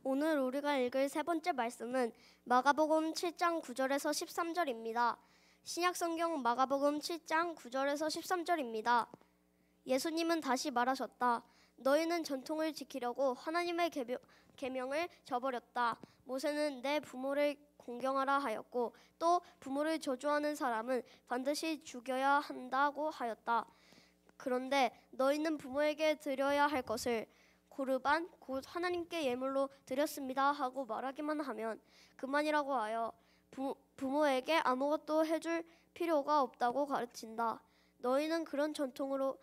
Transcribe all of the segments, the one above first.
오늘 우리가 읽을 세 번째 말씀은 마가복음 7장 9절에서 13절입니다. 신약성경 마가복음 7장 9절에서 13절입니다. 예수님은 다시 말하셨다. 너희는 전통을 지키려고 하나님의 계명을 저버렸다. 모세는 내 부모를 공경하라 하였고 또 부모를 저주하는 사람은 반드시 죽여야 한다고 하였다. 그런데 너희는 부모에게 드려야 할 것을 고르반 곧 하나님께 예물로 드렸습니다 하고 말하기만 하면 그만이라고 하여 부모에게 아무것도 해줄 필요가 없다고 가르친다. 너희는 그런 전통으로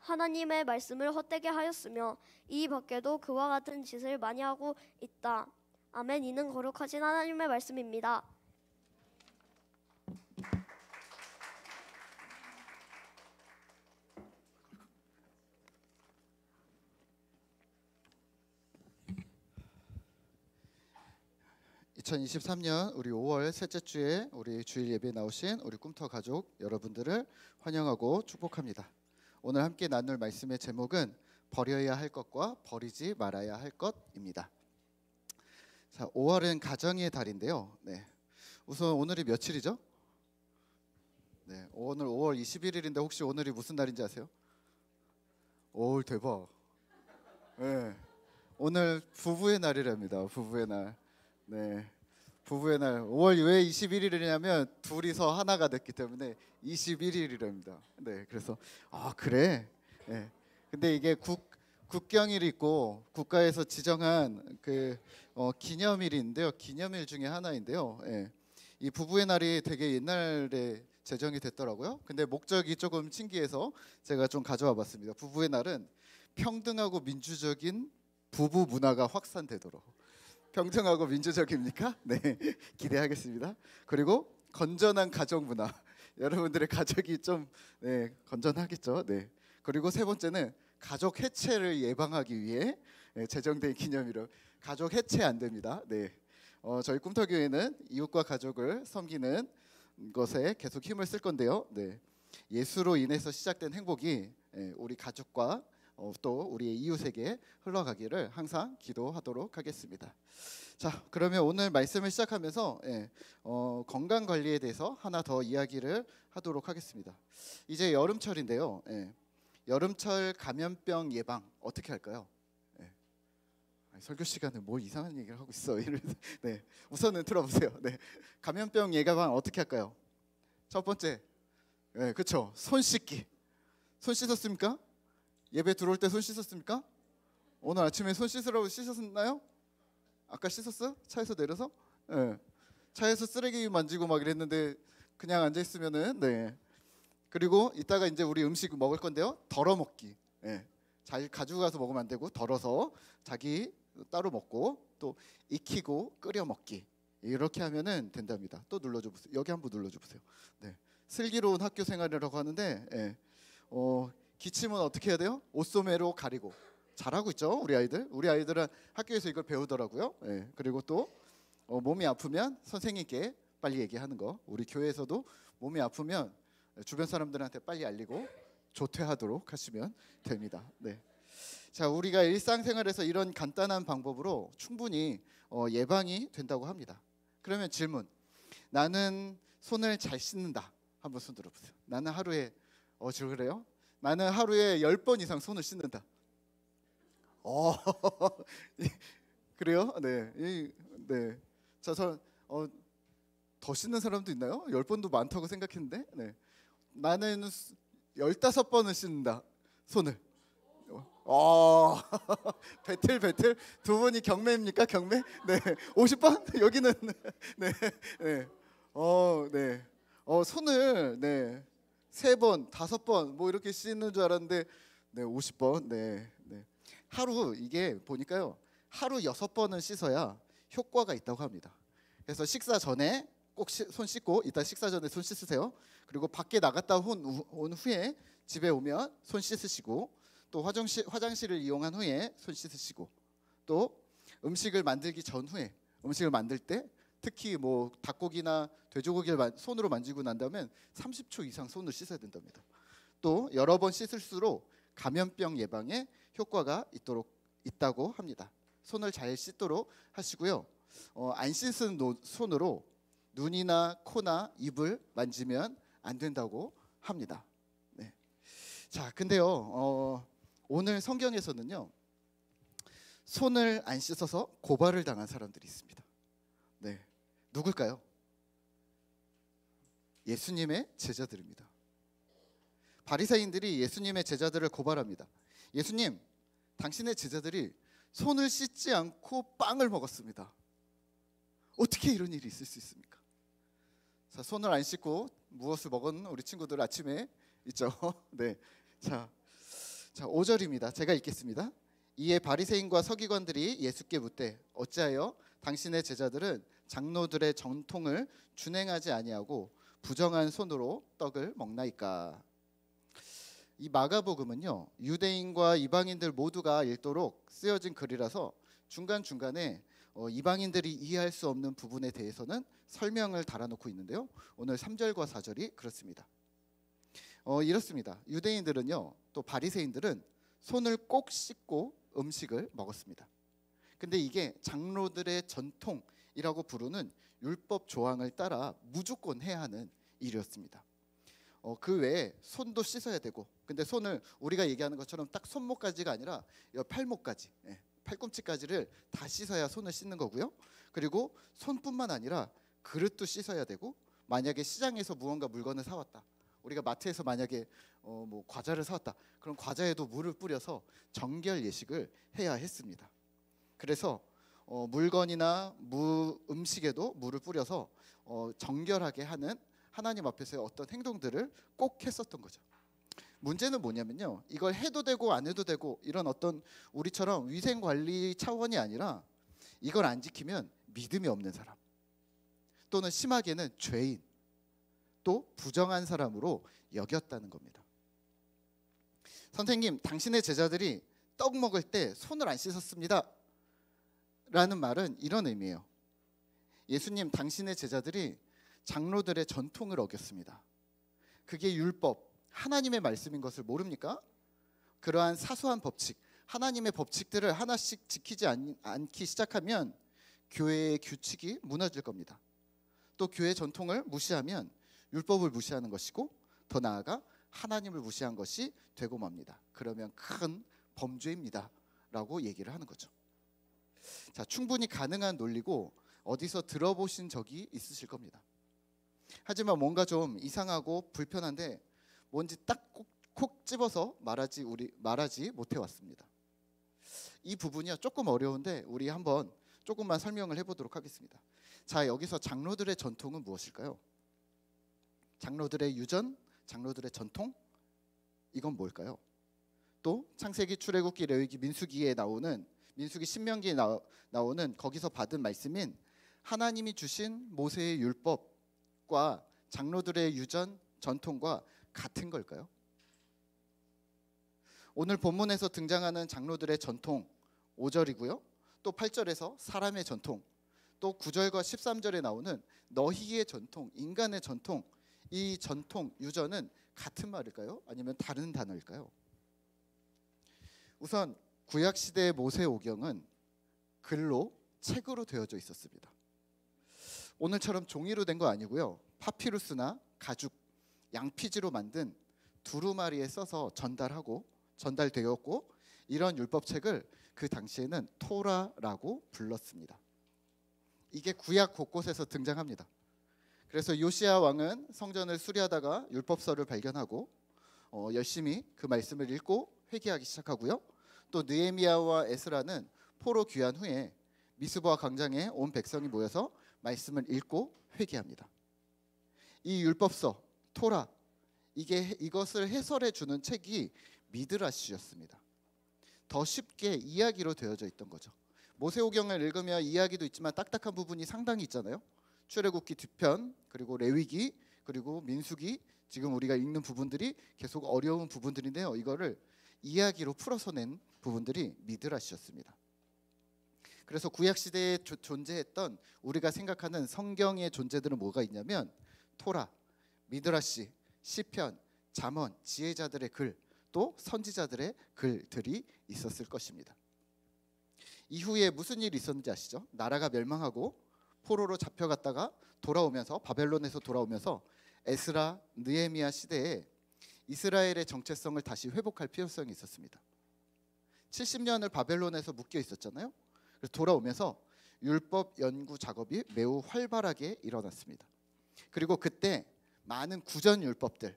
하나님의 말씀을 헛되게 하였으며 이 밖에도 그와 같은 짓을 많이 하고 있다. 아멘. 이는 거룩하신 하나님의 말씀입니다. (2023년) 우리 5월 셋째 주에 우리 주일 예배에 나오신 우리 꿈터 가족 여러분들을 환영하고 축복합니다. 오늘 함께 나눌 말씀의 제목은 버려야 할 것과 버리지 말아야 할 것입니다. 자, 5월은 가정의 달인데요. 네. 우선 오늘이 며칠이죠? 네, 오늘 5월 21일인데 혹시 오늘이 무슨 날인지 아세요? 오, 대박. 네. 오늘 부부의 날이랍니다. 부부의 날. 네. 부부의 날. 5월 왜 21일이냐면 둘이서 하나가 됐기 때문에 21일이랍니다. 네. 그래서 그래. 네. 근데 이게 국경일이 있고 국가에서 지정한 기념일인데요. 기념일 중에 하나인데요. 네. 이 부부의 날이 되게 옛날에 제정이 됐더라고요. 근데 목적이 조금 신기해서 제가 좀 가져와 봤습니다. 부부의 날은 평등하고 민주적인 부부 문화가 확산되도록. 평등하고 민주적입니까? 네, 기대하겠습니다. 그리고 건전한 가정 문화. 여러분들의 가족이 좀 건전하겠죠. 네. 그리고 세 번째는 가족 해체를 예방하기 위해 제정된 기념일로 가족 해체 안 됩니다. 네. 저희 꿈터교회는 이웃과 가족을 섬기는 것에 계속 힘을 쓸 건데요. 네. 예수로 인해서 시작된 행복이 우리 가족과 또 우리의 이웃에게 흘러가기를 항상 기도하도록 하겠습니다. 자, 그러면 오늘 말씀을 시작하면서 건강 관리에 대해서 하나 더 이야기를 하도록 하겠습니다. 이제 여름철인데요. 여름철 감염병 예방 어떻게 할까요? 설교 시간에 뭐 이상한 얘기를 하고 있어. 네, 우선은 들어보세요. 네, 감염병 예방 어떻게 할까요? 첫 번째, 그렇죠. 손 씻기. 손 씻었습니까? 예배 들어올 때 손 씻었습니까? 오늘 아침에 손 씻으라고 씻었나요? 아까 씻었어? 차에서 내려서? 차에서 쓰레기 만지고 막 이랬는데 그냥 앉아 있으면은 그리고 이따가 이제 우리 음식 먹을 건데요. 덜어 먹기. 자기 가지고 가서 먹으면 안 되고 덜어서 자기 따로 먹고 또 익히고 끓여 먹기. 이렇게 하면은 된답니다. 또 눌러줘 보세요. 여기 한번 눌러줘 보세요. 네. 슬기로운 학교 생활이라고 하는데 기침은 어떻게 해야 돼요? 옷소매로 가리고. 잘하고 있죠, 우리 아이들. 우리 아이들은 학교에서 이걸 배우더라고요. 그리고 또 몸이 아프면 선생님께 빨리 얘기하는 거. 우리 교회에서도 몸이 아프면 주변 사람들한테 빨리 알리고 조퇴하도록 하시면 됩니다. 네. 자, 우리가 일상생활에서 이런 간단한 방법으로 충분히 예방이 된다고 합니다. 그러면 질문. 나는 손을 잘 씻는다. 한번 손 들어보세요. 나는 하루에 그래요? 나는 하루에 10번 이상 손을 씻는다. 그래요? 네. 네. 자, 더 씻는 사람도 있나요? 10번도 많다고 생각했는데. 네. 나는 15번은 씻는다. 손을. 배틀 두 분이 경매입니까? 경매? 네. 50번? 여기는 네. 네. 네. 손을 3번, 5번 뭐 이렇게 씻는 줄 알았는데 50번. 네. 하루 이게 보니까요. 하루 6번은 씻어야 효과가 있다고 합니다. 그래서 식사 전에 꼭 손 씻고 이따 식사 전에 손 씻으세요. 그리고 밖에 나갔다 온 후에 집에 오면 손 씻으시고 또 화장실을 이용한 후에 손 씻으시고 또 음식을 만들기 전후에 음식을 만들 때 특히 뭐 닭고기나 돼지고기를 손으로 만지고 난 다음엔 30초 이상 손을 씻어야 된답니다. 또 여러 번 씻을수록 감염병 예방에 효과가 있다고 합니다. 손을 잘 씻도록 하시고요. 안 씻은 손으로 눈이나 코나 입을 만지면 안 된다고 합니다. 네. 자, 근데요, 오늘 성경에서는요, 손을 안 씻어서 고발을 당한 사람들이 있습니다. 네, 누굴까요? 예수님의 제자들입니다. 바리새인들이 예수님의 제자들을 고발합니다. 예수님, 당신의 제자들이 손을 씻지 않고 빵을 먹었습니다. 어떻게 이런 일이 있을 수 있습니까? 자, 손을 안 씻고 무엇을 먹은 우리 친구들 아침에 있죠. 네, 자 5절입니다. 제가 읽겠습니다. 이에 바리새인과 서기관들이 예수께 묻되 어찌하여 당신의 제자들은 장로들의 전통을 준행하지 아니하고 부정한 손으로 떡을 먹나이까? 이 마가복음은요, 유대인과 이방인들 모두가 읽도록 쓰여진 글이라서 중간중간에 이방인들이 이해할 수 없는 부분에 대해서는 설명을 달아놓고 있는데요, 오늘 3절과 4절이 그렇습니다. 이렇습니다. 유대인들은요, 또 바리새인들은 손을 꼭 씻고 음식을 먹었습니다. 근데 이게 장로들의 전통이라고 부르는 율법 조항을 따라 무조건 해야 하는 일이었습니다. 그 외에 손도 씻어야 되고, 근데 손을 우리가 얘기하는 것처럼 딱 손목까지가 아니라 팔목까지, 팔꿈치까지를 다 씻어야 손을 씻는 거고요. 그리고 손뿐만 아니라 그릇도 씻어야 되고, 만약에 시장에서 무언가 물건을 사왔다, 우리가 마트에서 만약에 뭐 과자를 사왔다, 그럼 과자에도 물을 뿌려서 정결 예식을 해야 했습니다. 그래서 물건이나 음식에도 물을 뿌려서 정결하게 하는 하나님 앞에서의 어떤 행동들을 꼭 했었던 거죠. 문제는 뭐냐면요, 이걸 해도 되고 안 해도 되고 이런 어떤 우리처럼 위생관리 차원이 아니라 이걸 안 지키면 믿음이 없는 사람, 또는 심하게는 죄인, 또 부정한 사람으로 여겼다는 겁니다. 선생님, 당신의 제자들이 떡 먹을 때 손을 안 씻었습니다 라는 말은 이런 의미예요. 예수님, 당신의 제자들이 장로들의 전통을 어겼습니다. 그게 율법, 하나님의 말씀인 것을 모릅니까? 그러한 사소한 법칙, 하나님의 법칙들을 하나씩 지키지 않기 시작하면 교회의 규칙이 무너질 겁니다. 또 교회 전통을 무시하면 율법을 무시하는 것이고, 더 나아가 하나님을 무시한 것이 되고 맙니다. 그러면 큰 범죄입니다 라고 얘기를 하는 거죠. 자, 충분히 가능한 논리고 어디서 들어보신 적이 있으실 겁니다. 하지만 뭔가 좀 이상하고 불편한데 뭔지 딱 콕 집어서 말하지 못해 왔습니다. 이 부분이요, 조금 어려운데 우리 한번 조금만 설명을 해보도록 하겠습니다. 자, 여기서 장로들의 전통은 무엇일까요? 장로들의 유전, 장로들의 전통, 이건 뭘까요? 또 창세기, 출애굽기, 레위기, 민수기에 나오는, 민수기, 신명기에 나오는 거기서 받은 말씀인 하나님이 주신 모세의 율법과 장로들의 유전, 전통과 같은 걸까요? 오늘 본문에서 등장하는 장로들의 전통 5절이고요. 또 8절에서 사람의 전통, 또 9절과 13절에 나오는 너희의 전통, 인간의 전통, 이 전통, 유전은 같은 말일까요? 아니면 다른 단어일까요? 우선 구약시대의 모세오경은 글로, 책으로 되어져 있었습니다. 오늘처럼 종이로 된 거 아니고요, 파피루스나 가죽, 양피지로 만든 두루마리에 써서 전달되었고, 이런 율법책을 그 당시에는 토라라고 불렀습니다. 이게 구약 곳곳에서 등장합니다. 그래서 요시야 왕은 성전을 수리하다가 율법서를 발견하고 열심히 그 말씀을 읽고 회개하기 시작하고요. 또 느헤미야와 에스라는 포로 귀환 후에 미스보아 광장에 온 백성이 모여서 말씀을 읽고 회개합니다. 이 율법서 토라, 이것을 해설해 주는 책이 미드라시였습니다. 더 쉽게 이야기로 되어져 있던 거죠. 모세오경을 읽으면 이야기도 있지만 딱딱한 부분이 상당히 있잖아요. 출애굽기 뒤편, 그리고 레위기, 그리고 민수기, 지금 우리가 읽는 부분들이 계속 어려운 부분들인데요, 이거를 이야기로 풀어서 낸 부분들이 미드라시였습니다. 그래서 구약시대에 존재했던 우리가 생각하는 성경의 존재들은 뭐가 있냐면 토라, 미드라시, 시편, 잠언, 지혜자들의 글, 또 선지자들의 글들이 있었을 것입니다. 이후에 무슨 일이 있었는지 아시죠? 나라가 멸망하고 포로로 잡혀갔다가 돌아오면서 바벨론에서 돌아오면서 에스라, 느헤미야 시대에 이스라엘의 정체성을 다시 회복할 필요성이 있었습니다. 70년을 바벨론에서 묶여 있었잖아요. 그래서 돌아오면서 율법 연구 작업이 매우 활발하게 일어났습니다. 그리고 그때 많은 구전 율법들,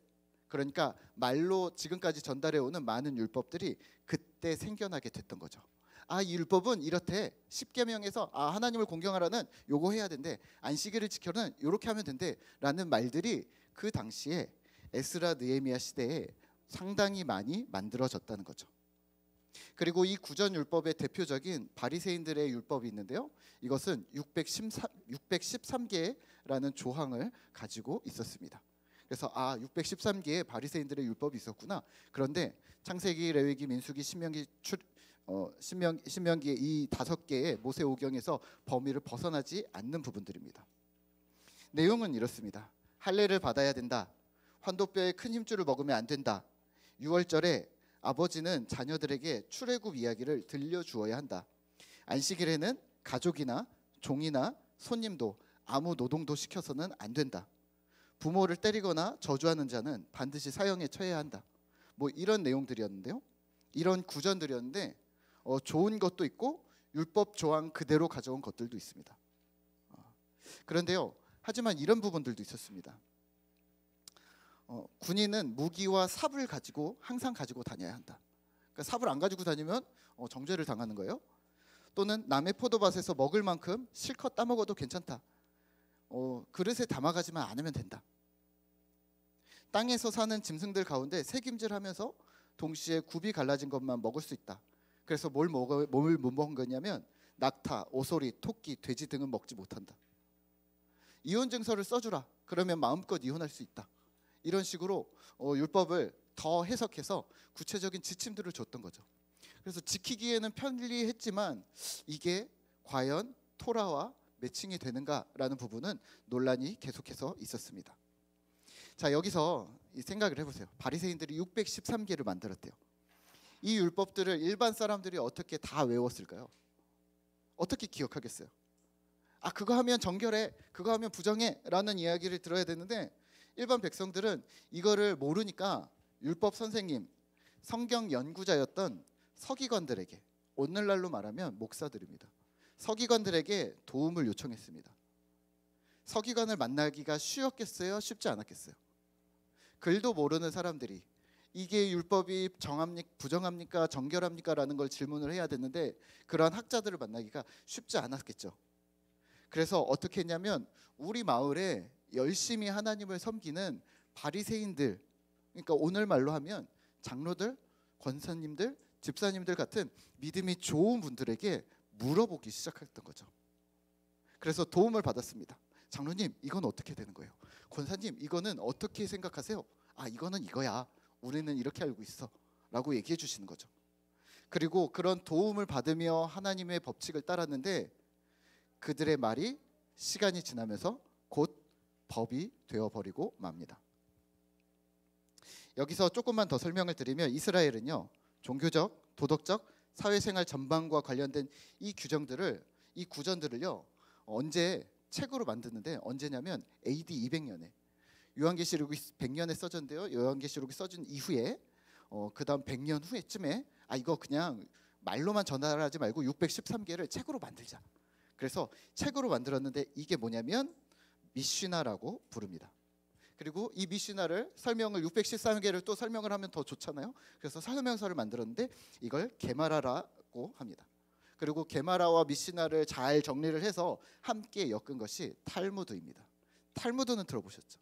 그러니까 말로 지금까지 전달해 오는 많은 율법들이 그때 생겨나게 됐던 거죠. 아, 이 율법은 이렇대. 십계명에서 하나님을 공경하라는 요거 해야 된대. 안식일을 지켜는 요렇게 하면 된대라는 말들이 그 당시에 에스라 느헤미야 시대에 상당히 많이 만들어졌다는 거죠. 그리고 이 구전 율법의 대표적인 바리새인들의 율법이 있는데요. 이것은 613개라는 조항을 가지고 있었습니다. 그래서 613개의 바리새인들의 율법이 있었구나. 그런데 창세기, 레위기, 민수기, 신명기의 이 5개의 모세오경에서 범위를 벗어나지 않는 부분들입니다. 내용은 이렇습니다. 할례를 받아야 된다. 환도뼈에 큰 힘줄을 먹으면 안 된다. 유월절에 아버지는 자녀들에게 출애굽 이야기를 들려주어야 한다. 안식일에는 가족이나 종이나 손님도 아무 노동도 시켜서는 안 된다. 부모를 때리거나 저주하는 자는 반드시 사형에 처해야 한다. 뭐 이런 내용들이었는데요. 이런 구전들이었는데 좋은 것도 있고 율법 조항 그대로 가져온 것들도 있습니다. 그런데요. 하지만 이런 부분들도 있었습니다. 군인은 무기와 삽을 가지고 항상 가지고 다녀야 한다. 그러니까 삽을 안 가지고 다니면 정죄를 당하는 거예요. 또는 남의 포도밭에서 먹을 만큼 실컷 따먹어도 괜찮다. 그릇에 담아가지만 않으면 된다. 땅에서 사는 짐승들 가운데 새김질하면서 동시에 굽이 갈라진 것만 먹을 수 있다. 그래서 뭘 못 먹은 거냐면 낙타, 오소리, 토끼, 돼지 등은 먹지 못한다. 이혼 증서를 써주라. 그러면 마음껏 이혼할 수 있다. 이런 식으로 율법을 더 해석해서 구체적인 지침들을 줬던 거죠. 그래서 지키기에는 편리했지만 이게 과연 토라와 매칭이 되는가라는 부분은 논란이 계속해서 있었습니다. 자, 여기서 생각을 해보세요. 바리새인들이 613개를 만들었대요. 이 율법들을 일반 사람들이 어떻게 다 외웠을까요? 어떻게 기억하겠어요? 그거 하면 정결해, 그거 하면 부정해 라는 이야기를 들어야 되는데 일반 백성들은 이거를 모르니까 율법 선생님, 성경 연구자였던 서기관들에게, 오늘날로 말하면 목사들입니다. 서기관들에게 도움을 요청했습니다. 서기관을 만나기가 쉬웠겠어요? 쉽지 않았겠어요? 글도 모르는 사람들이 이게 율법이 부정합니까? 정결합니까? 라는 걸 질문을 해야 되는데 그러한 학자들을 만나기가 쉽지 않았겠죠. 그래서 어떻게 했냐면 우리 마을에 열심히 하나님을 섬기는 바리새인들, 그러니까 오늘 말로 하면 장로들, 권사님들, 집사님들 같은 믿음이 좋은 분들에게 물어보기 시작했던 거죠. 그래서 도움을 받았습니다. 장로님, 이건 어떻게 되는 거예요? 권사님, 이거는 어떻게 생각하세요? 이거는 이거야. 우리는 이렇게 알고 있어. 라고 얘기해 주시는 거죠. 그리고 그런 도움을 받으며 하나님의 법칙을 따랐는데 그들의 말이 시간이 지나면서 곧 법이 되어버리고 맙니다. 여기서 조금만 더 설명을 드리면 이스라엘은요, 종교적, 도덕적, 사회생활 전반과 관련된 이 구전들을요 언제 책으로 만드는데 언제냐면 AD 200년에 요한계시록이 100년에 써졌는데요. 요한계시록이 써진 이후에 그 다음 100년 후에쯤에 이거 그냥 말로만 전달하지 말고 613개를 책으로 만들자. 그래서 책으로 만들었는데 이게 뭐냐면 미시나라고 부릅니다. 그리고 이 미시나를 설명을 613개를 또 설명을 하면 더 좋잖아요. 그래서 설명서를 만들었는데 이걸 게마라라고 합니다. 그리고 게마라와 미시나를 잘 정리를 해서 함께 엮은 것이 탈무드입니다. 탈무드는 들어보셨죠?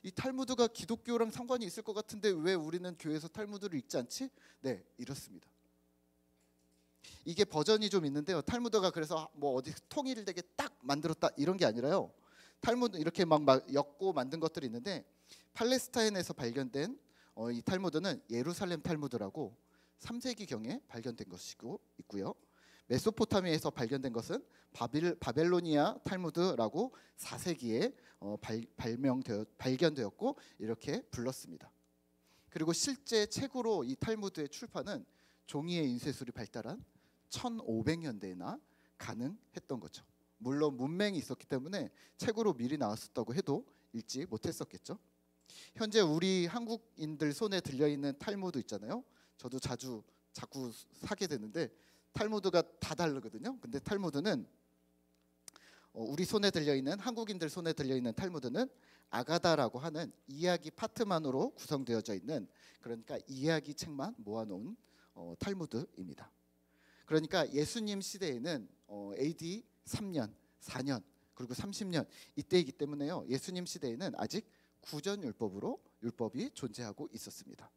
이 탈무드가 기독교랑 상관이 있을 것 같은데 왜 우리는 교회에서 탈무드를 읽지 않지? 네, 이렇습니다. 이게 버전이 좀 있는데요. 탈무드가 그래서 뭐 어디 통일되게 딱 만들었다 이런 게 아니라요. 탈무드 이렇게 막 엮고 만든 것들이 있는데 팔레스타인에서 발견된 이 탈무드는 예루살렘 탈무드라고 3세기경에 발견된 것이고 있고요. 메소포타미아에서 발견된 것은 바벨로니아 탈무드라고 4세기에 발견되었고 이렇게 불렀습니다. 그리고 실제 책으로 이 탈무드의 출판은 종이의 인쇄술이 발달한 1500년대나 가능했던 거죠. 물론 문맹이 있었기 때문에 책으로 미리 나왔었다고 해도 읽지 못했었겠죠. 현재 우리 한국인들 손에 들려있는 탈무드 있잖아요. 저도 자꾸 사게 되는데 탈무드가 다 다르거든요. 근데 탈무드는 우리 손에 들려있는, 한국인들 손에 들려있는 탈무드는 아가다라고 하는 이야기 파트만으로 구성되어져 있는, 그러니까 이야기 책만 모아놓은 탈무드입니다. 그러니까 예수님 시대에는 AD 3년, 4년, 그리고 30년 이때이기 때문에요. 예수님 시대에는 아직 구전율법으로 율법이 존재하고 있었습니다.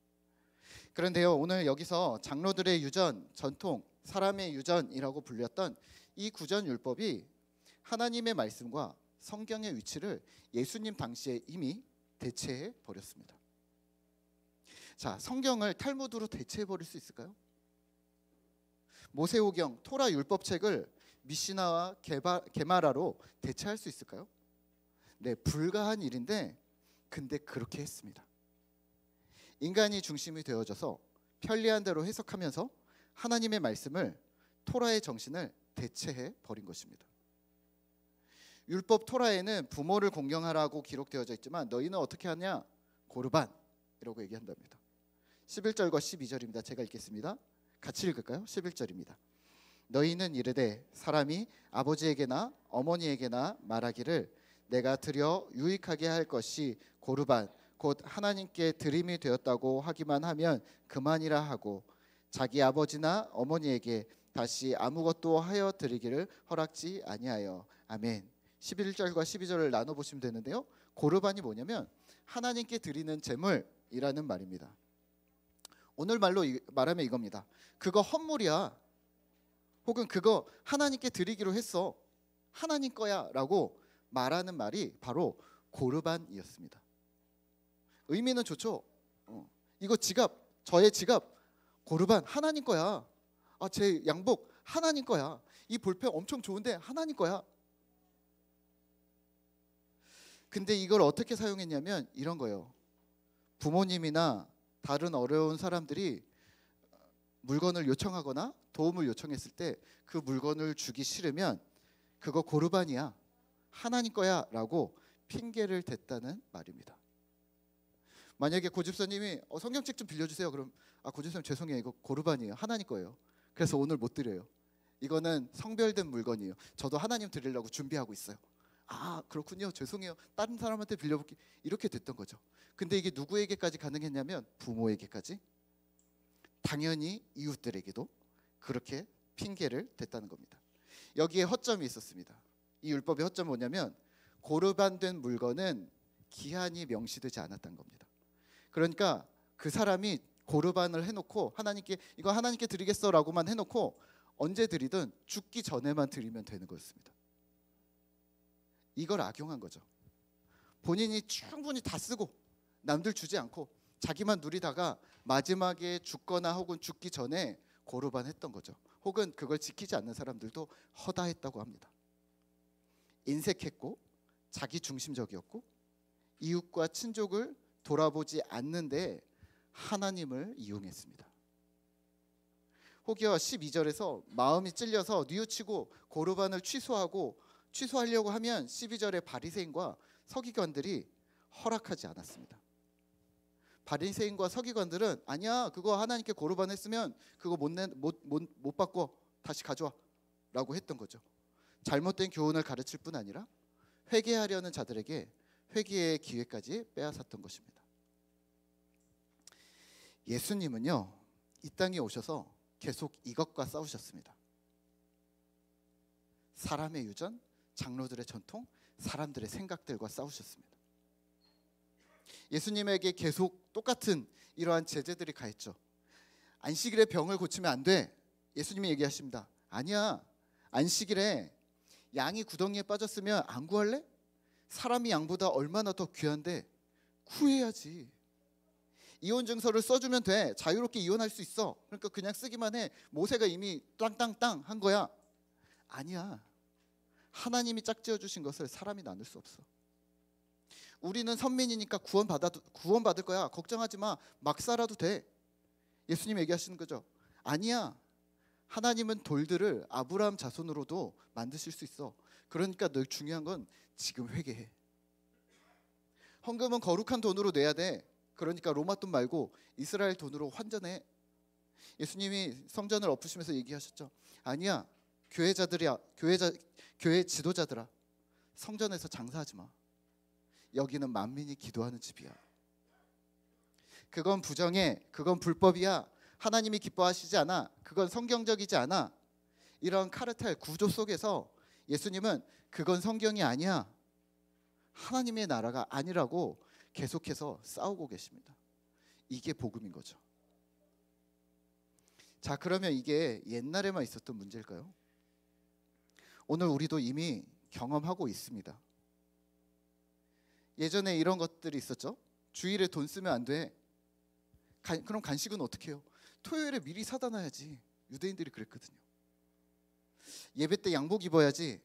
그런데요, 오늘 여기서 장로들의 유전, 전통, 사람의 유전이라고 불렸던 이 구전율법이 하나님의 말씀과 성경의 위치를 예수님 당시에 이미 대체해 버렸습니다. 자, 성경을 탈무드로 대체해 버릴 수 있을까요? 모세오경, 토라 율법책을 미시나와 게마라로 대체할 수 있을까요? 네, 불가한 일인데 근데 그렇게 했습니다. 인간이 중심이 되어져서 편리한 대로 해석하면서 하나님의 말씀을, 토라의 정신을 대체해 버린 것입니다. 율법 토라에는 부모를 공경하라고 기록되어져 있지만 너희는 어떻게 하냐? 고르반이라고 얘기한답니다. 11절과 12절입니다. 제가 읽겠습니다. 같이 읽을까요? 11절입니다. 너희는 이르되 사람이 아버지에게나 어머니에게나 말하기를 내가 드려 유익하게 할 것이 고르반 곧 하나님께 드림이 되었다고 하기만 하면 그만이라 하고 자기 아버지나 어머니에게 다시 아무것도 하여 드리기를 허락지 아니하여. 아멘. 11절과 12절을 나눠보시면 되는데요, 고르반이 뭐냐면 하나님께 드리는 제물이라는 말입니다. 오늘 말로 말하면 이겁니다. 그거 헌물이야, 혹은 그거 하나님께 드리기로 했어, 하나님 거야 라고 말하는 말이 바로 고르반이었습니다. 의미는 좋죠. 이거 지갑, 저의 지갑 고르반 하나님 거야. 제 양복 하나님 거야. 이 볼펜 엄청 좋은데 하나님 거야. 근데 이걸 어떻게 사용했냐면 이런 거예요. 부모님이나 다른 어려운 사람들이 물건을 요청하거나 도움을 요청했을 때 그 물건을 주기 싫으면 그거 고르반이야, 하나님 거야 라고 핑계를 댔다는 말입니다. 만약에 고집사님이 성경책 좀 빌려주세요. 그럼 고집사님 죄송해요, 이거 고르반이에요, 하나님 거예요. 그래서 오늘 못 드려요. 이거는 성별된 물건이에요. 저도 하나님 드리려고 준비하고 있어요. 그렇군요, 죄송해요, 다른 사람한테 빌려볼게. 이렇게 됐던 거죠. 근데 이게 누구에게까지 가능했냐면 부모에게까지, 당연히 이웃들에게도 그렇게 핑계를 댔다는 겁니다. 여기에 허점이 있었습니다. 이 율법의 허점은 뭐냐면 고르반된 물건은 기한이 명시되지 않았다는 겁니다. 그러니까 그 사람이 고르반을 해놓고 하나님께 이거 하나님께 드리겠어라고만 해놓고 언제 드리든 죽기 전에만 드리면 되는 거였습니다. 이걸 악용한 거죠. 본인이 충분히 다 쓰고 남들 주지 않고 자기만 누리다가 마지막에 죽거나 혹은 죽기 전에 고르반 했던 거죠. 혹은 그걸 지키지 않는 사람들도 허다했다고 합니다. 인색했고 자기 중심적이었고 이웃과 친족을 돌아보지 않는데 하나님을 이용했습니다. 혹여 12절에서 마음이 찔려서 뉘우치고 고르반을 취소하려고 하면 12절에 바리새인과 서기관들이 허락하지 않았습니다. 바리새인과 서기관들은 아니야, 그거 하나님께 고르반 했으면 그거 못 받고 다시 가져와 라고 했던 거죠. 잘못된 교훈을 가르칠 뿐 아니라 회개하려는 자들에게 회개의 기회까지 빼앗았던 것입니다. 예수님은요, 이 땅에 오셔서 계속 이것과 싸우셨습니다. 사람의 유전, 장로들의 전통, 사람들의 생각들과 싸우셨습니다. 예수님에게 계속 똑같은 이러한 제재들이 가했죠. 안식일에 병을 고치면 안 돼. 예수님이 얘기하십니다. 아니야, 안식일에 양이 구덩이에 빠졌으면 안 구할래? 사람이 양보다 얼마나 더 귀한데 구해야지. 이혼 증서를 써주면 돼. 자유롭게 이혼할 수 있어. 그러니까 그냥 쓰기만 해. 모세가 이미 땅땅땅 한 거야. 아니야, 하나님이 짝지어 주신 것을 사람이 나눌 수 없어. 우리는 선민이니까 구원받을 거야, 걱정하지 마, 막 살아도 돼. 예수님 얘기하시는 거죠. 아니야, 하나님은 돌들을 아브라함 자손으로도 만드실 수 있어. 그러니까 늘 중요한 건 지금 회개해. 헌금은 거룩한 돈으로 내야 돼. 그러니까 로마 돈 말고 이스라엘 돈으로 환전해. 예수님이 성전을 엎으시면서 얘기하셨죠. 아니야, 교회자들이야, 교회 지도자들아, 성전에서 장사하지 마. 여기는 만민이 기도하는 집이야. 그건 부정해. 그건 불법이야. 하나님이 기뻐하시지 않아. 그건 성경적이지 않아. 이런 카르텔 구조 속에서 예수님은 그건 성경이 아니야, 하나님의 나라가 아니라고 계속해서 싸우고 계십니다. 이게 복음인 거죠. 자, 그러면 이게 옛날에만 있었던 문제일까요? 오늘 우리도 이미 경험하고 있습니다. 예전에 이런 것들이 있었죠. 주일에 돈 쓰면 안 돼. 그럼 간식은 어떻게 해요? 토요일에 미리 사다 놔야지. 유대인들이 그랬거든요. 예배 때 양복 입어야지.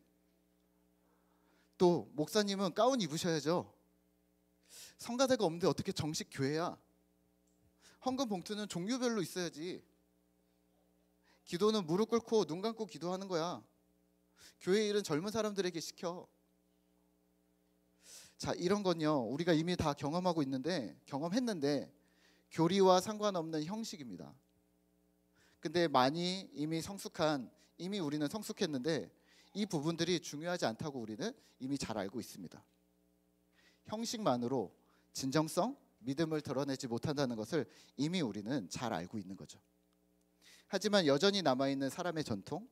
또 목사님은 가운 입으셔야죠. 성가대가 없는데 어떻게 정식 교회야? 헌금 봉투는 종류별로 있어야지. 기도는 무릎 꿇고 눈 감고 기도하는 거야. 교회 일은 젊은 사람들에게 시켜. 자, 이런 건요, 우리가 이미 다 경험했는데 교리와 상관없는 형식입니다. 근데 이미 우리는 성숙했는데 이 부분들이 중요하지 않다고 우리는 이미 잘 알고 있습니다. 형식만으로 진정성, 믿음을 드러내지 못한다는 것을 이미 우리는 잘 알고 있는 거죠. 하지만 여전히 남아있는 사람의 전통,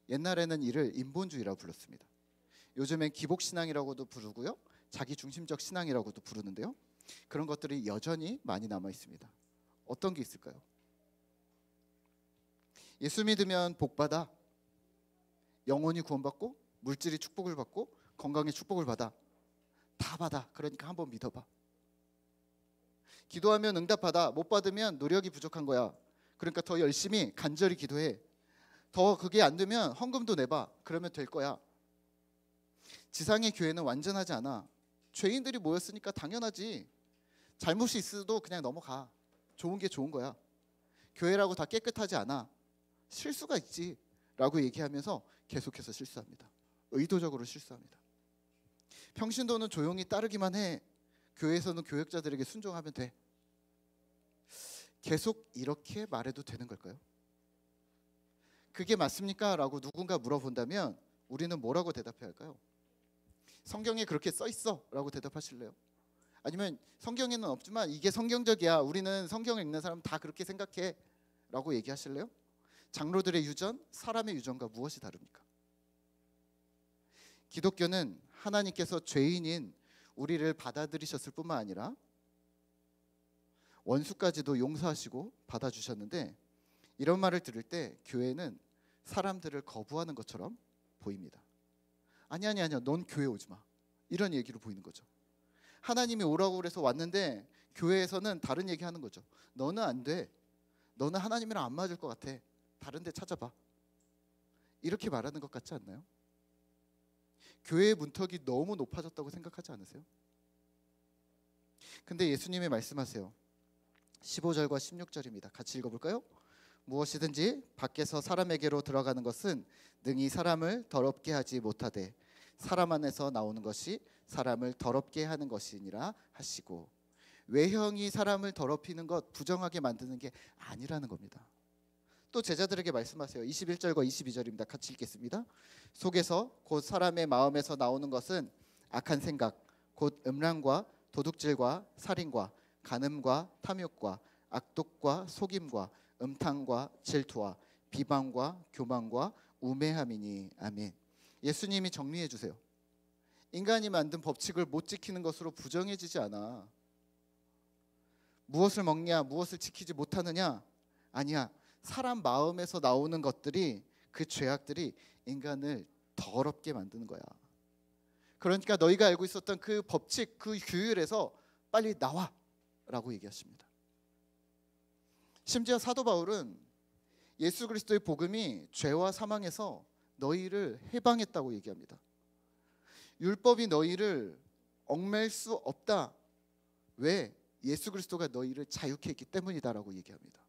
옛날에는 이를 인본주의라고 불렀습니다. 요즘엔 기복신앙이라고도 부르고요, 자기중심적 신앙이라고도 부르는데요, 그런 것들이 여전히 많이 남아있습니다. 어떤 게 있을까요? 예수 믿으면 복받아, 영혼이 구원받고, 물질이 축복을 받고, 건강의 축복을 받아. 다 받아. 그러니까 한번 믿어봐. 기도하면 응답받아. 못 받으면 노력이 부족한 거야. 그러니까 더 열심히 간절히 기도해. 더 그게 안 되면 헌금도 내봐. 그러면 될 거야. 지상의 교회는 완전하지 않아. 죄인들이 모였으니까 당연하지. 잘못이 있어도 그냥 넘어가. 좋은 게 좋은 거야. 교회라고 다 깨끗하지 않아. 실수가 있지 라고 얘기하면서 계속해서 실수합니다. 의도적으로 실수합니다. 평신도는 조용히 따르기만 해. 교회에서는 교역자들에게 순종하면 돼. 계속 이렇게 말해도 되는 걸까요? 그게 맞습니까? 라고 누군가 물어본다면 우리는 뭐라고 대답해야 할까요? 성경에 그렇게 써 있어 라고 대답하실래요? 아니면 성경에는 없지만 이게 성경적이야, 우리는 성경을 읽는 사람 다 그렇게 생각해 라고 얘기하실래요? 장로들의 유전, 사람의 유전과 무엇이 다릅니까? 기독교는 하나님께서 죄인인 우리를 받아들이셨을 뿐만 아니라 원수까지도 용서하시고 받아주셨는데, 이런 말을 들을 때 교회는 사람들을 거부하는 것처럼 보입니다. 아니야, 넌 교회 오지 마, 이런 얘기로 보이는 거죠. 하나님이 오라고 그래서 왔는데 교회에서는 다른 얘기 하는 거죠. 너는 안 돼. 너는 하나님이랑 안 맞을 것 같아. 다른 데 찾아봐. 이렇게 말하는 것 같지 않나요? 교회의 문턱이 너무 높아졌다고 생각하지 않으세요? 근데 예수님이 말씀하세요. 15절과 16절입니다. 같이 읽어볼까요? 무엇이든지 밖에서 사람에게로 들어가는 것은 능히 사람을 더럽게 하지 못하되 사람 안에서 나오는 것이 사람을 더럽게 하는 것이니라 하시고, 외형이 사람을 더럽히는 것, 부정하게 만드는 게 아니라는 겁니다. 또 제자들에게 말씀하세요. 21절과 22절입니다. 같이 읽겠습니다. 속에서 곧 사람의 마음에서 나오는 것은 악한 생각, 곧 음란과 도둑질과 살인과 간음과 탐욕과 악독과 속임과 음탕과 질투와 비방과 교만과 우매함이니. 아멘. 예수님이 정리해 주세요. 인간이 만든 법칙을 못 지키는 것으로 부정해지지 않아. 무엇을 먹냐, 무엇을 지키지 못하느냐, 아니야. 사람 마음에서 나오는 것들이, 그 죄악들이 인간을 더럽게 만드는 거야. 그러니까 너희가 알고 있었던 그 법칙, 그 규율에서 빨리 나와 라고 얘기하십니다. 심지어 사도 바울은 예수 그리스도의 복음이 죄와 사망에서 너희를 해방했다고 얘기합니다. 율법이 너희를 얽맬 수 없다. 왜? 예수 그리스도가 너희를 자유케 했기 때문이다라고 얘기합니다.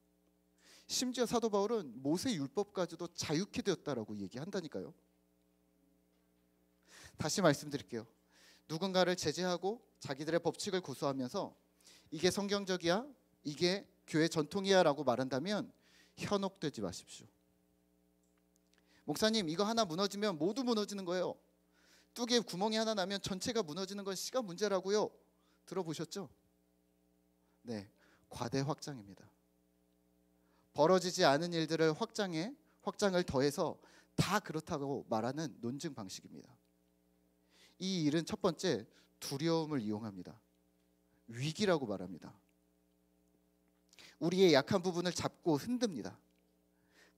심지어 사도 바울은 모세 율법까지도 자유케 되었다라고 얘기한다니까요. 다시 말씀드릴게요. 누군가를 제재하고 자기들의 법칙을 고수하면서 이게 성경적이야, 이게 교회 전통이야 라고 말한다면 현혹되지 마십시오. 목사님, 이거 하나 무너지면 모두 무너지는 거예요. 뚝에 구멍이 하나 나면 전체가 무너지는 건 시간 문제라고요. 들어보셨죠? 네, 과대 확장입니다. 벌어지지 않은 일들을 확장을 더해서 다 그렇다고 말하는 논증 방식입니다. 이 일은 첫 번째, 두려움을 이용합니다. 위기라고 말합니다. 우리의 약한 부분을 잡고 흔듭니다.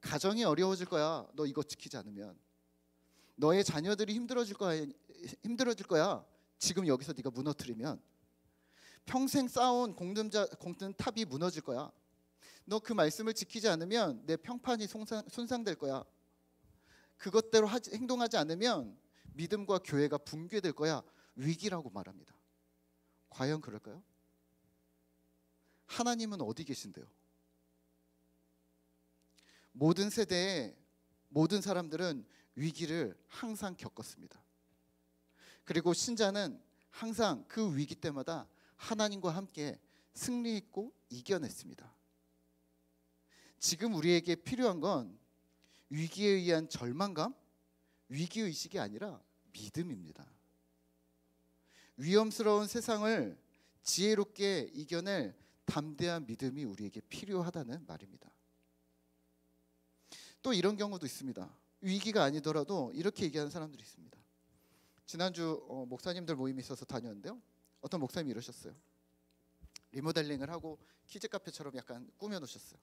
가정이 어려워질 거야. 너 이거 지키지 않으면. 너의 자녀들이 힘들어질 거야. 지금 여기서 네가 무너뜨리면. 평생 쌓아온 공든 탑이 무너질 거야. 너 그 말씀을 지키지 않으면 내 평판이 손상될 거야. 그것대로 행동하지 않으면 믿음과 교회가 붕괴될 거야. 위기라고 말합니다. 과연 그럴까요? 하나님은 어디 계신데요? 모든 세대의 모든 사람들은 위기를 항상 겪었습니다. 그리고 신자는 항상 그 위기 때마다 하나님과 함께 승리했고 이겨냈습니다. 지금 우리에게 필요한 건 위기에 의한 절망감, 위기의식이 아니라 믿음입니다. 위험스러운 세상을 지혜롭게 이겨낼 담대한 믿음이 우리에게 필요하다는 말입니다. 또 이런 경우도 있습니다. 위기가 아니더라도 이렇게 얘기하는 사람들이 있습니다. 지난주 목사님들 모임이 있어서 다녔는데요. 어떤 목사님이 이러셨어요. 리모델링을 하고 키즈 카페처럼 약간 꾸며놓으셨어요.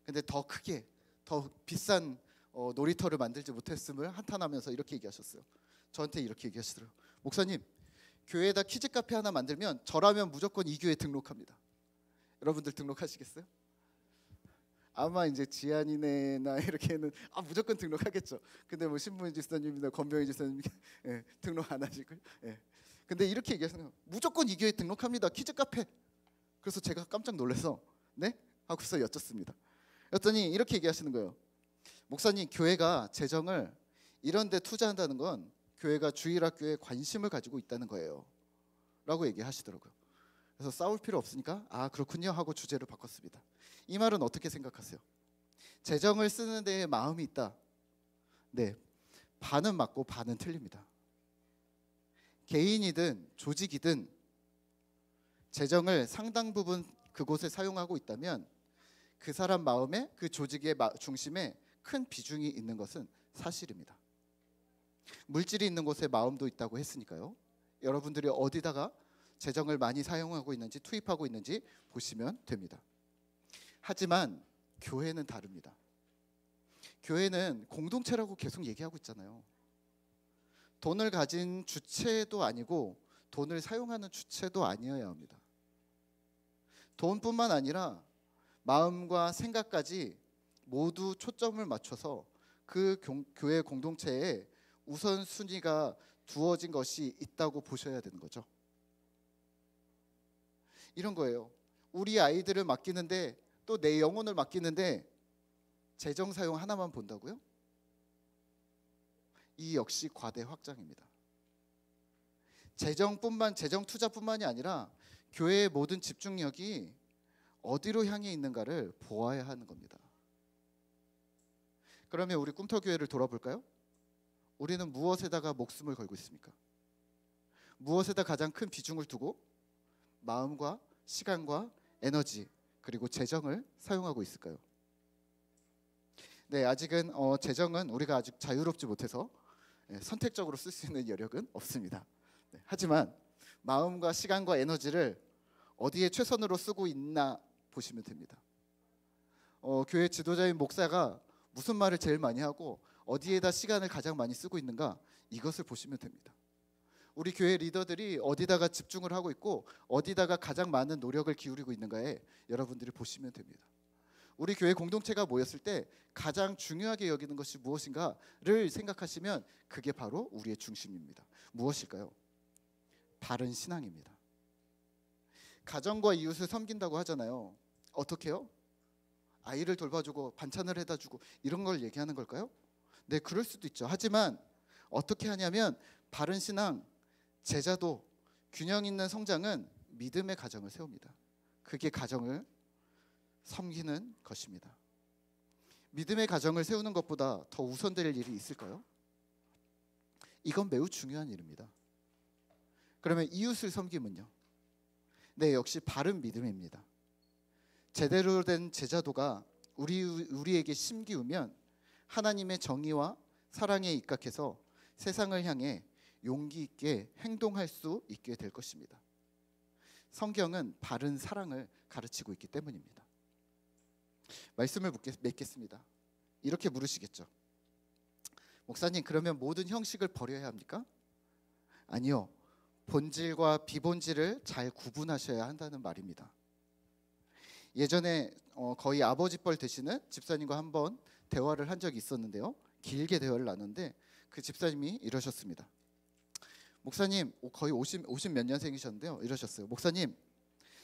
근데 더 크게, 더 비싼 놀이터를 만들지 못했음을 한탄하면서 이렇게 얘기하셨어요. 저한테 이렇게 얘기하시더라고요. 목사님, 교회에다 키즈 카페 하나 만들면 저라면 무조건 이 교회에 등록합니다. 여러분들 등록하시겠어요? 아마 이제 지안이네나 이렇게는 무조건 등록하겠죠. 근데 뭐 신부인 집사님이나 건병인 집사님 등록 안 하시고요. 근데 이렇게 얘기하시는 거예요. 무조건 이 교회에 등록합니다. 키즈 카페. 그래서 제가 깜짝 놀라서 네? 하고서 여쭙습니다. 그랬더니 이렇게 얘기하시는 거예요. 목사님, 교회가 재정을 이런 데 투자한다는 건 교회가 주일학교에 관심을 가지고 있다는 거예요 라고 얘기하시더라고요. 그래서 싸울 필요 없으니까 그렇군요 하고 주제를 바꿨습니다. 이 말은 어떻게 생각하세요? 재정을 쓰는 데에 마음이 있다. 네, 반은 맞고 반은 틀립니다. 개인이든 조직이든 재정을 상당 부분 그곳에 사용하고 있다면 그 사람 마음에, 그 조직의 중심에 큰 비중이 있는 것은 사실입니다. 물질이 있는 곳에 마음도 있다고 했으니까요. 여러분들이 어디다가 재정을 많이 사용하고 있는지, 투입하고 있는지 보시면 됩니다. 하지만 교회는 다릅니다. 교회는 공동체라고 계속 얘기하고 있잖아요. 돈을 가진 주체도 아니고 돈을 사용하는 주체도 아니어야 합니다. 돈뿐만 아니라 마음과 생각까지 모두 초점을 맞춰서 그 교회 공동체에 우선순위가 두어진 것이 있다고 보셔야 되는 거죠. 이런 거예요. 우리 아이들을 맡기는데 또 내 영혼을 맡기는데 재정 사용 하나만 본다고요? 이 역시 과대 확장입니다. 재정 투자뿐만이 아니라 교회의 모든 집중력이 어디로 향해 있는가를 보아야 하는 겁니다. 그러면 우리 꿈터교회를 돌아볼까요? 우리는 무엇에다가 목숨을 걸고 있습니까? 무엇에다 가장 큰 비중을 두고 마음과 시간과 에너지 그리고 재정을 사용하고 있을까요? 네, 아직은 재정은 우리가 아직 자유롭지 못해서 선택적으로 쓸 수 있는 여력은 없습니다. 네, 하지만 마음과 시간과 에너지를 어디에 최선으로 쓰고 있나 보시면 됩니다. 교회 지도자인 목사가 무슨 말을 제일 많이 하고 어디에다 시간을 가장 많이 쓰고 있는가, 이것을 보시면 됩니다. 우리 교회 리더들이 어디다가 집중을 하고 있고 어디다가 가장 많은 노력을 기울이고 있는가에 여러분들이 보시면 됩니다. 우리 교회 공동체가 모였을 때 가장 중요하게 여기는 것이 무엇인가를 생각하시면 그게 바로 우리의 중심입니다. 무엇일까요? 바른 신앙입니다. 가정과 이웃을 섬긴다고 하잖아요. 어떻게 해요? 아이를 돌봐주고 반찬을 해다주고 이런 걸 얘기하는 걸까요? 네, 그럴 수도 있죠. 하지만 어떻게 하냐면 바른 신앙, 제자도, 균형 있는 성장은 믿음의 가정을 세웁니다. 그게 가정을 섬기는 것입니다. 믿음의 가정을 세우는 것보다 더 우선될 일이 있을까요? 이건 매우 중요한 일입니다. 그러면 이웃을 섬김은요? 네, 역시 바른 믿음입니다. 제대로 된 제자도가 우리에게 심기우면 하나님의 정의와 사랑에 입각해서 세상을 향해 용기 있게 행동할 수 있게 될 것입니다. 성경은 바른 사랑을 가르치고 있기 때문입니다. 말씀을 맺겠습니다. 이렇게 물으시겠죠. 목사님, 그러면 모든 형식을 버려야 합니까? 아니요. 본질과 비본질을 잘 구분하셔야 한다는 말입니다. 예전에 거의 아버지 뻘 되시는 집사님과 한번 대화를 한 적이 있었는데요. 길게 대화를 나눴는데 그 집사님이 이러셨습니다. 목사님, 거의 50 몇 년생이셨는데요. 이러셨어요. 목사님,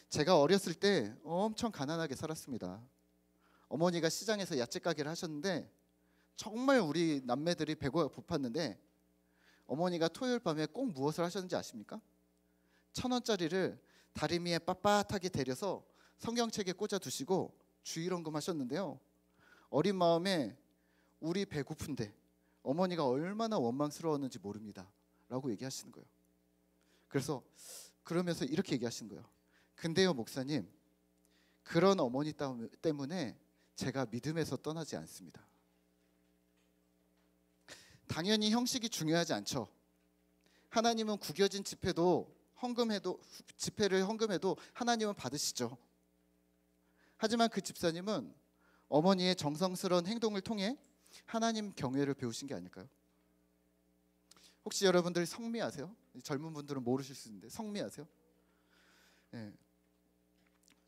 제가 어렸을 때 엄청 가난하게 살았습니다. 어머니가 시장에서 야채 가게를 하셨는데 정말 우리 남매들이 배가 고팠는데 어머니가 토요일 밤에 꼭 무엇을 하셨는지 아십니까? 1,000원짜리를 다리미에 빳빳하게 데려서 성경책에 꽂아 두시고 주일원금 하셨는데요. 어린 마음에 우리 배고픈데 어머니가 얼마나 원망스러웠는지 모릅니다 라고 얘기하시는 거예요. 그러면서 이렇게 얘기하시는 거예요. 근데요 목사님, 그런 어머니 때문에 제가 믿음에서 떠나지 않습니다. 당연히 형식이 중요하지 않죠. 하나님은 구겨진 지폐를 헌금해도 하나님은 받으시죠. 하지만 그 집사님은 어머니의 정성스러운 행동을 통해 하나님 경외를 배우신 게 아닐까요? 혹시 여러분들 성미 아세요? 젊은 분들은 모르실 수 있는데 성미 아세요? 네.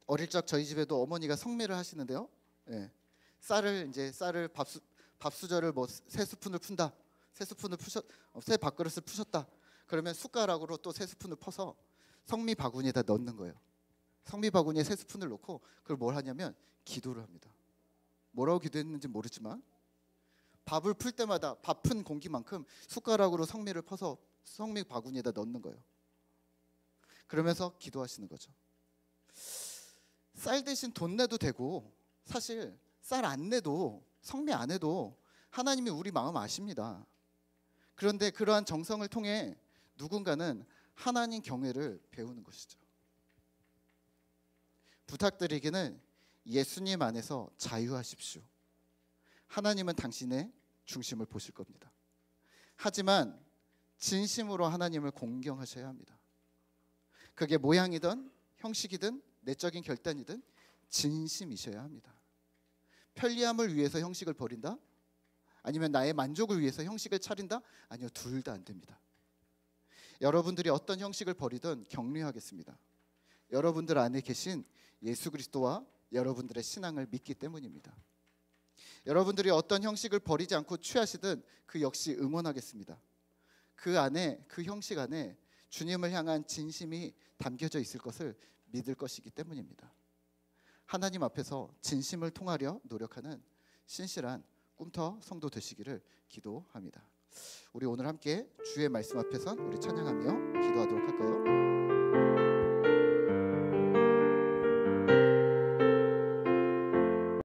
어릴 적 저희 집에도 어머니가 성미를 하시는데요. 네. 쌀을 밥수저를 세 스푼을 푼다. 세 밥그릇을 푸셨다. 그러면 숟가락으로 또 세 스푼을 퍼서 성미 바구니에다 넣는 거예요. 성미 바구니에 세 스푼을 넣고 그걸 뭘 하냐면 기도를 합니다. 뭐라고 기도했는지 모르지만 밥을 풀 때마다 밥 푼 공기만큼 숟가락으로 성미를 퍼서 성미 바구니에다 넣는 거예요. 그러면서 기도하시는 거죠. 쌀 대신 돈 내도 되고 사실 쌀 안 내도 성미 안 해도 하나님이 우리 마음 아십니다. 그런데 그러한 정성을 통해 누군가는 하나님 경외를 배우는 것이죠. 부탁드리기는 예수님 안에서 자유하십시오. 하나님은 당신의 중심을 보실 겁니다. 하지만 진심으로 하나님을 공경하셔야 합니다. 그게 모양이든 형식이든 내적인 결단이든 진심이셔야 합니다. 편리함을 위해서 형식을 버린다? 아니면 나의 만족을 위해서 형식을 차린다? 아니요, 둘 다 안 됩니다. 여러분들이 어떤 형식을 버리든 격려하겠습니다. 여러분들 안에 계신 예수 그리스도와 여러분들의 신앙을 믿기 때문입니다. 여러분들이 어떤 형식을 버리지 않고 취하시든 그 역시 응원하겠습니다. 그 형식 안에 주님을 향한 진심이 담겨져 있을 것을 믿을 것이기 때문입니다. 하나님 앞에서 진심을 통하려 노력하는 신실한 꿈터 성도 되시기를 기도합니다. 우리 오늘 함께 주의 말씀 앞에선 우리 찬양하며 기도하도록 할까요?